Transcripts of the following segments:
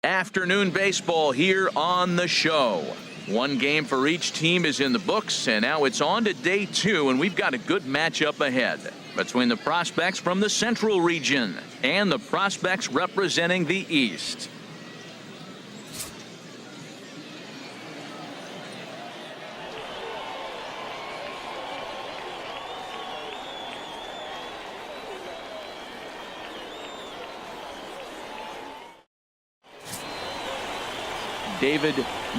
Afternoon baseball here on the show. One game for each team is in the books, and now it's on to day 2, and we've got a good matchup ahead between the prospects from the Central region and the prospects representing the East. David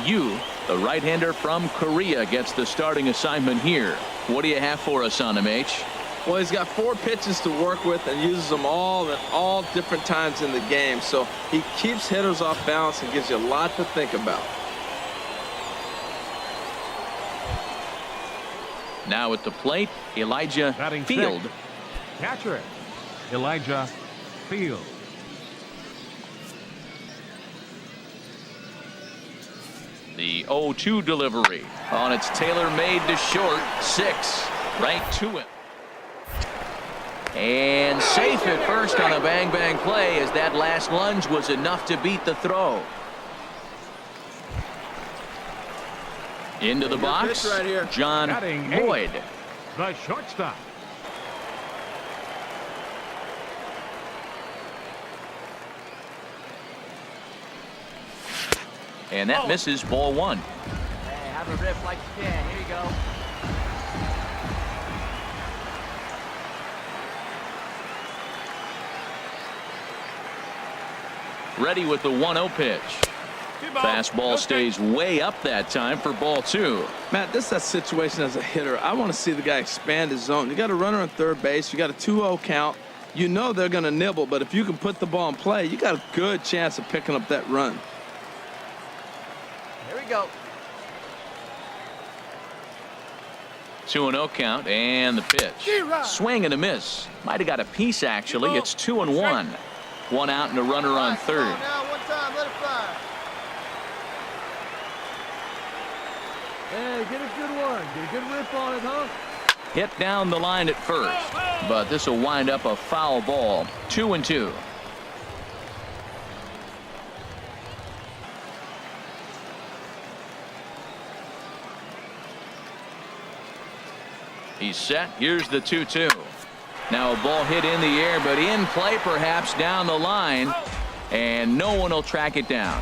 Yu, the right-hander from Korea, gets the starting assignment here. What do you have for us on him, H? Well, he's got 4 pitches to work with and uses them all at all different times in the game. So he keeps hitters off balance and gives you a lot to think about. Now at the plate, Elijah Field. Catcher, Elijah Field. The 0-2 delivery on its tailor-made to short. 6 right to him. And safe at first on a bang-bang play, as that last lunge was enough to beat the throw. Into the box, right here. John Lloyd. The shortstop. And that misses, ball 1. Hey, have a riff like you can. Here you go. Ready with the 1-0 pitch. Fastball stays way up that time for ball 2. Matt, this is that situation as a hitter. I want to see the guy expand his zone. You got a runner on third base. You got a 2-0 count. You know they're going to nibble, but if you can put the ball in play, you got a good chance of picking up that run. Here we go. 2-0 count, and the pitch. Swing and a miss. Might have got a piece, actually. It's 2-1. 1 out and a runner on third. Now, one time, let it fly. Hey, get a good one. Get a good whip on it, huh? Hit down the line at first, but this will wind up a foul ball. 2-2. He's set. Here's the 2-2. Now a ball hit in the air, but in play perhaps down the line, and no one will track it down.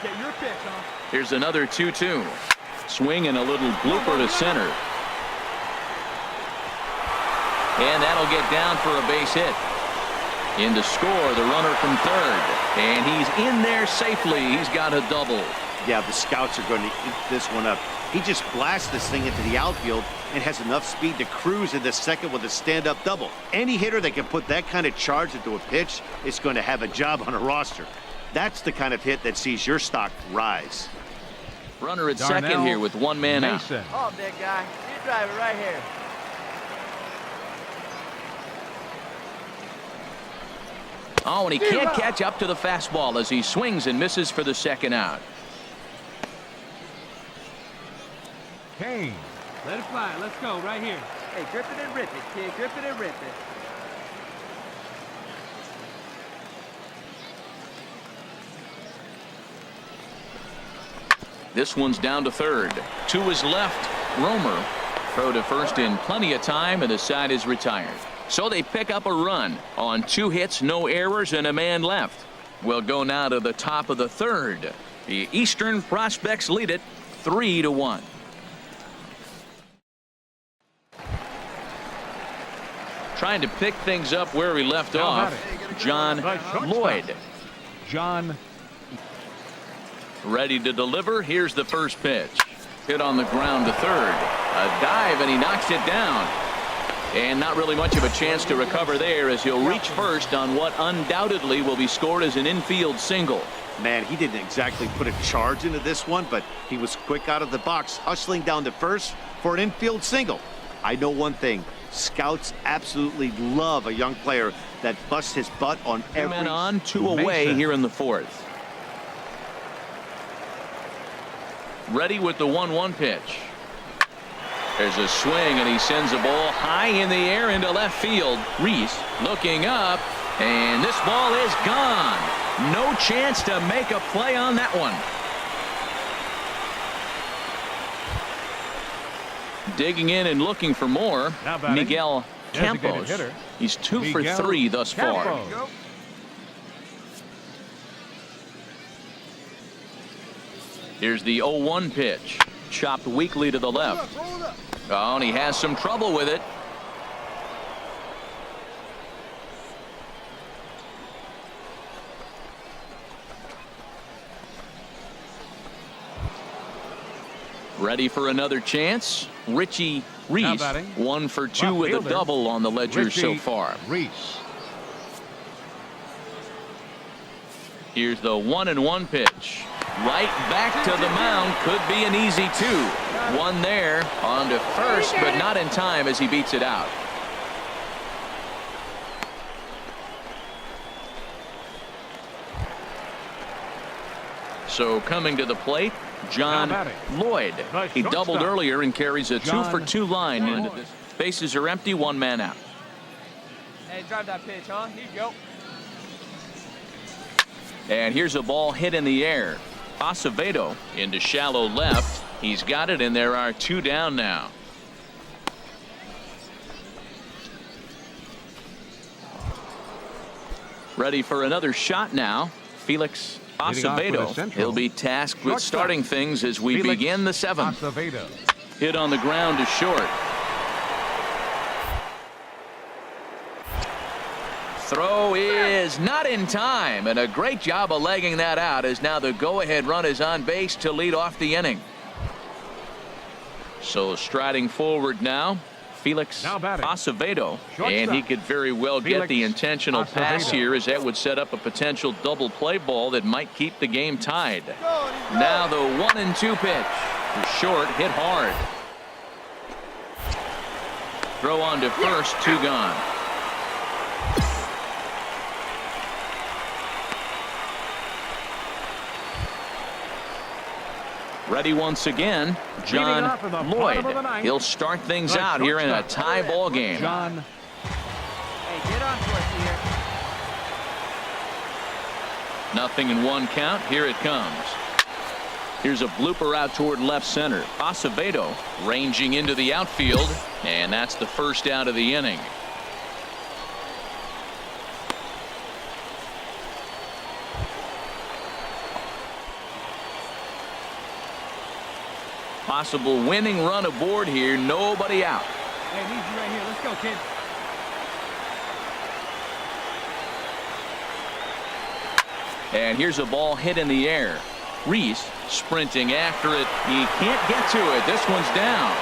Get your pitch, huh? Here's another 2-2. Swing and a little blooper to center. And that'll get down for a base hit. In to score, the runner from third. And he's in there safely. He's got a double. Yeah, the scouts are going to eat this one up. He just blasts this thing into the outfield and has enough speed to cruise into second with a stand-up double. Any hitter that can put that kind of charge into a pitch is going to have a job on a roster. That's the kind of hit that sees your stock rise. Runner at second here with 1 man out. Oh, big guy. You drive it right here. Oh, and he can't catch up to the fastball as he swings and misses for the second out. Kane. Let it fly. Let's go right here. Hey, grip it and rip it, kid. Grip it and rip it. This one's down to third. To his left, Romer. Throw to first in plenty of time, and the side is retired. So they pick up a run on 2 hits, no errors, and a man left. We'll go now to the top of the third. The Eastern prospects lead it 3-1. Trying to pick things up where we left off, John Lloyd. John. Ready to deliver. Here's the first pitch. Hit on the ground to third. A dive, and he knocks it down. And not really much of a chance to recover there, as he'll reach first on what undoubtedly will be scored as an infield single. Man, he didn't exactly put a charge into this one, but he was quick out of the box, hustling down to first for an infield single. I know one thing. Scouts absolutely love a young player that busts his butt on every... Men on, 2 away here in the 4th. Ready with the 1-1 pitch. There's a swing, and he sends a ball high in the air into left field. Reese looking up, and this ball is gone. No chance to make a play on that one. Digging in and looking for more, Miguel Campos. He's 2 for 3 thus far. Here's the 0-1 pitch. Chopped weakly to the left. Oh, and he has some trouble with it. Ready for another chance. Richie Reese, 1 for 2 with a double on the ledger so far. Reese. Here's the 1-1 pitch. Right back to the mound. Could be an easy 2. One there on to first, but not in time as he beats it out. So coming to the plate, John Lloyd. He doubled earlier and carries a 2 for 2 line into this. Bases are empty, 1 man out. Hey, drive that pitch, huh? Here you go. And here's a ball hit in the air. Acevedo into shallow left. He's got it, and there are 2 down now. Ready for another shot now. Felix Acevedo. He'll be tasked with starting things as we begin the 7th. Acevedo. Hit on the ground to short. Throw is not in time, and a great job of legging that out as now the go-ahead run is on base to lead off the inning. So striding forward now, Felix Acevedo, and he could very well get the intentional pass here, as that would set up a potential double play ball that might keep the game tied. Now the 1-2 pitch. The short, hit hard. Throw on to first, 2 gone. Ready once again, John Lloyd. He'll start things out here in a tie ball game. Hey, get on for us here. Nothing in 1 count. Here it comes. Here's a blooper out toward left center. Acevedo ranging into the outfield, and that's the first out of the inning. Possible winning run aboard here. Nobody out. Hey, I need you right here. Let's go, kid. And here's a ball hit in the air. Reese sprinting after it. He can't get to it. This one's down.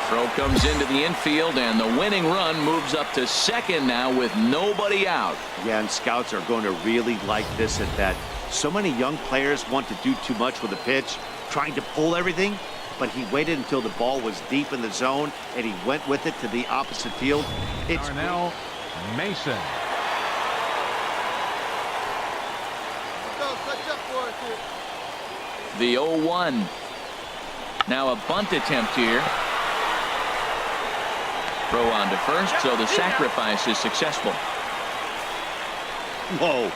Throw comes into the infield, and the winning run moves up to second now with nobody out. Yeah, and scouts are going to really like this at bat. So many young players want to do too much with a pitch, trying to pull everything, but he waited until the ball was deep in the zone, and he went with it to the opposite field. It's Darnell Mason. Go, touch up for us here. The 0-1. Now a bunt attempt here. Throw on to first, so the sacrifice is successful. Whoa.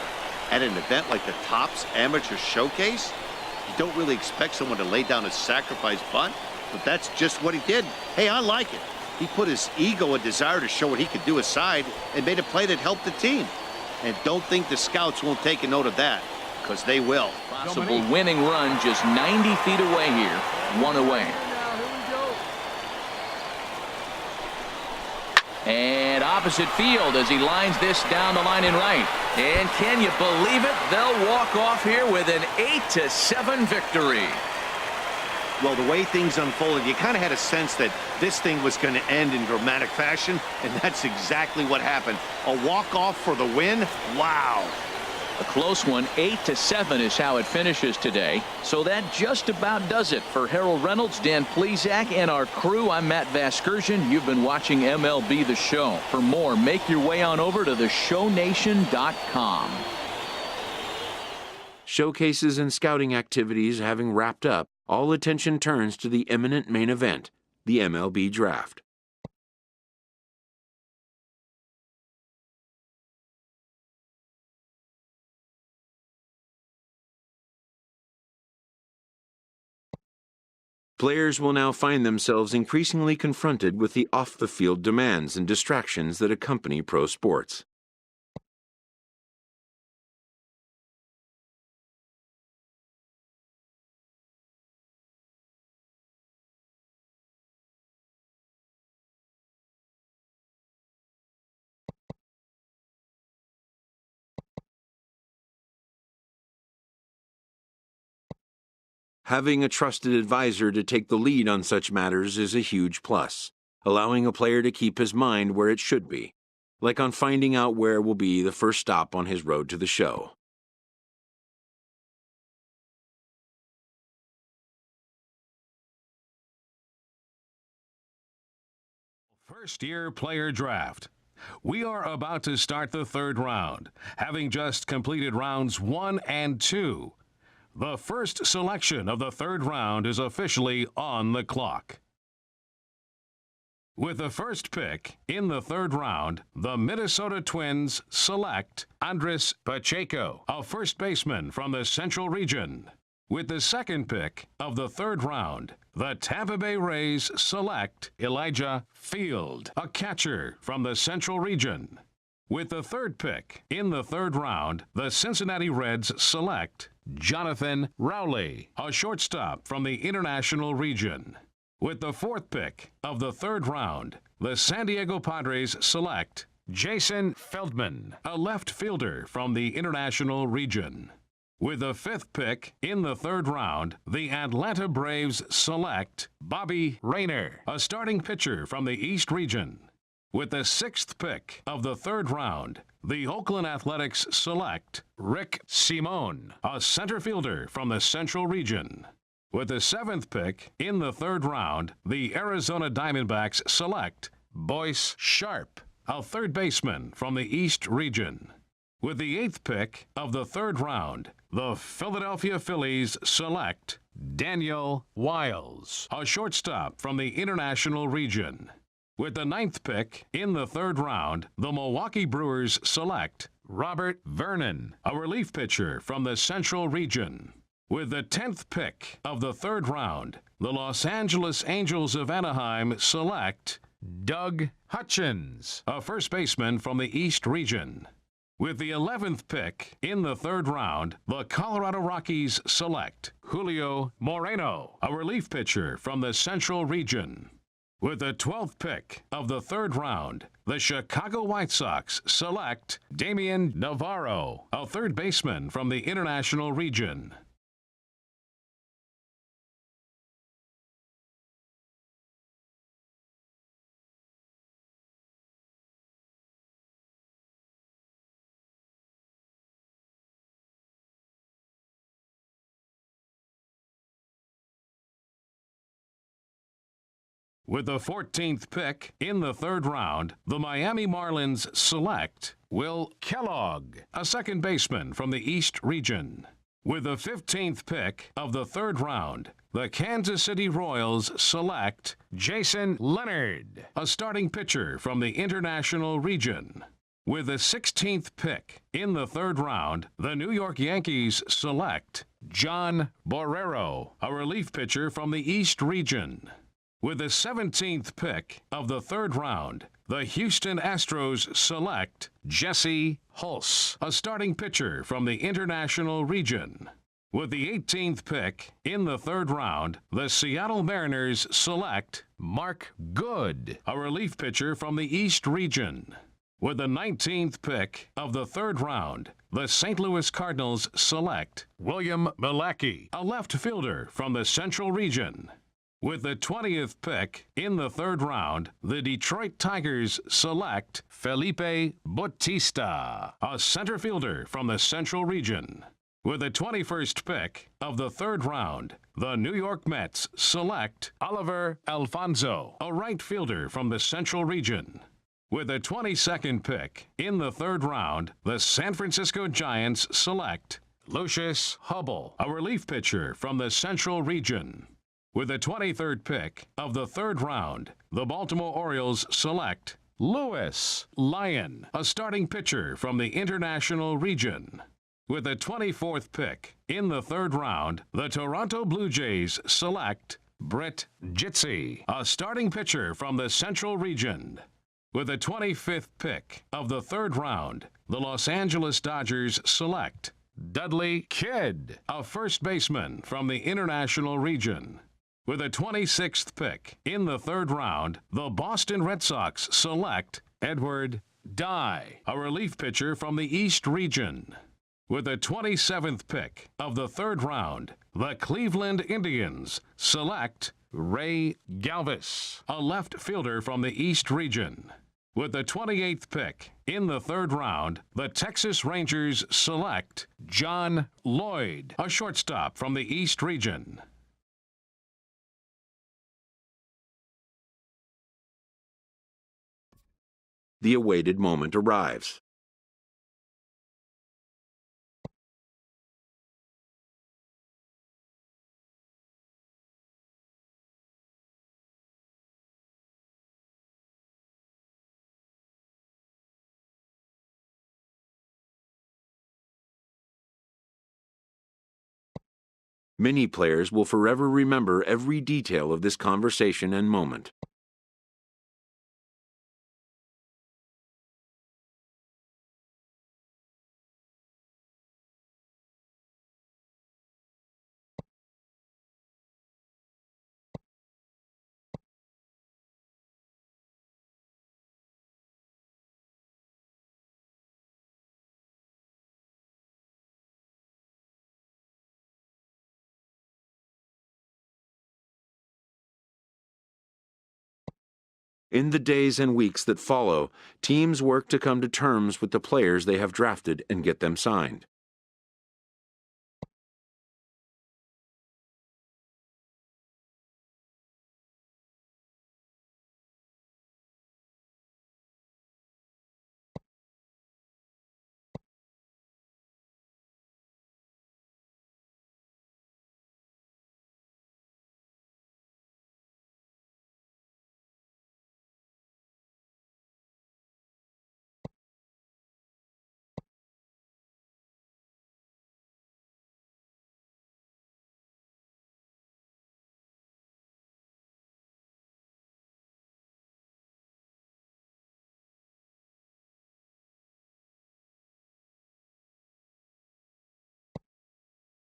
At an event like the Topps Amateur Showcase, you don't really expect someone to lay down a sacrifice bunt, but that's just what he did. Hey, I like it. He put his ego and desire to show what he could do aside and made a play that helped the team. And don't think the scouts won't take a note of that, because they will. Possible winning run just 90 feet away here. 1 away. And opposite field as he lines this down the line in right. And can you believe it? They'll walk off here with an 8-7 victory. Well, the way things unfolded, you kind of had a sense that this thing was going to end in dramatic fashion, and that's exactly what happened. A walk-off for the win? Wow. A close one. 8-7 is how it finishes today. So that just about does it. For Harold Reynolds, Dan Plesac, and our crew, I'm Matt Vasgersian. You've been watching MLB The Show. For more, make your way on over to theshownation.com. Showcases and scouting activities having wrapped up, all attention turns to the imminent main event. the MLB Draft. Players will now find themselves increasingly confronted with the off-the-field demands and distractions that accompany pro sports. Having a trusted advisor to take the lead on such matters is a huge plus, allowing a player to keep his mind where it should be, like on finding out where will be the first stop on his road to the show. First-year player draft. We are about to start the third round, having just completed rounds 1 and 2. The first selection of the third round is officially on the clock. With the first pick in the third round, the Minnesota Twins select Andres Pacheco, a first baseman from the Central Region. With the second pick of the third round, the Tampa Bay Rays select Elijah Field, a catcher from the Central Region. With the third pick in the third round, the Cincinnati Reds select Jonathan Rowley, a shortstop from the International Region. With the fourth pick of the third round, the San Diego Padres select Jason Feldman, a left fielder from the International Region. With the fifth pick in the third round, the Atlanta Braves select Bobby Rayner, a starting pitcher from the East Region. With the sixth pick of the third round, the Oakland Athletics select Rick Simone, a center fielder from the Central Region. With the seventh pick in the third round, the Arizona Diamondbacks select Boyce Sharp, a third baseman from the East Region. With the eighth pick of the third round, the Philadelphia Phillies select Daniel Wiles, a shortstop from the International Region. With the ninth pick in the third round, the Milwaukee Brewers select Robert Vernon, a relief pitcher from the Central Region. With the 10th pick of the third round, the Los Angeles Angels of Anaheim select Doug Hutchins, a first baseman from the East Region. With the 11th pick in the third round, the Colorado Rockies select Julio Moreno, a relief pitcher from the Central Region. With the 12th pick of the third round, the Chicago White Sox select Damian Navarro, a third baseman from the International Region. With the 14th pick in the third round, the Miami Marlins select Will Kellogg, a second baseman from the East Region. With the 15th pick of the third round, the Kansas City Royals select Jason Leonard, a starting pitcher from the International Region. With the 16th pick in the third round, the New York Yankees select John Borrero, a relief pitcher from the East Region. With the 17th pick of the third round, the Houston Astros select Jesse Hulse, a starting pitcher from the International Region. With the 18th pick in the third round, the Seattle Mariners select Mark Good, a relief pitcher from the East Region. With the 19th pick of the third round, the St. Louis Cardinals select William Milacki, a left fielder from the Central Region. With the 20th pick in the third round, the Detroit Tigers select Felipe Bautista, a center fielder from the Central Region. With the 21st pick of the third round, the New York Mets select Oliver Alfonso, a right fielder from the Central Region. With the 22nd pick in the third round, the San Francisco Giants select Lucius Hubble, a relief pitcher from the Central Region. With the 23rd pick of the 3rd round, the Baltimore Orioles select Lewis Lyon, a starting pitcher from the International Region. With the 24th pick in the 3rd round, the Toronto Blue Jays select Britt Jitsi, a starting pitcher from the Central Region. With the 25th pick of the 3rd round, the Los Angeles Dodgers select Dudley Kidd, a first baseman from the International Region. With the 26th pick in the 3rd round, the Boston Red Sox select Edward Dye, a relief pitcher from the East Region. With the 27th pick of the 3rd round, the Cleveland Indians select Ray Galvis, a left fielder from the East Region. With the 28th pick in the 3rd round, the Texas Rangers select John Lloyd, a shortstop from the East Region. The awaited moment arrives. Many players will forever remember every detail of this conversation and moment. In the days and weeks that follow, teams work to come to terms with the players they have drafted and get them signed.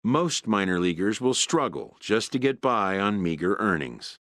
Most minor leaguers will struggle just to get by on meager earnings.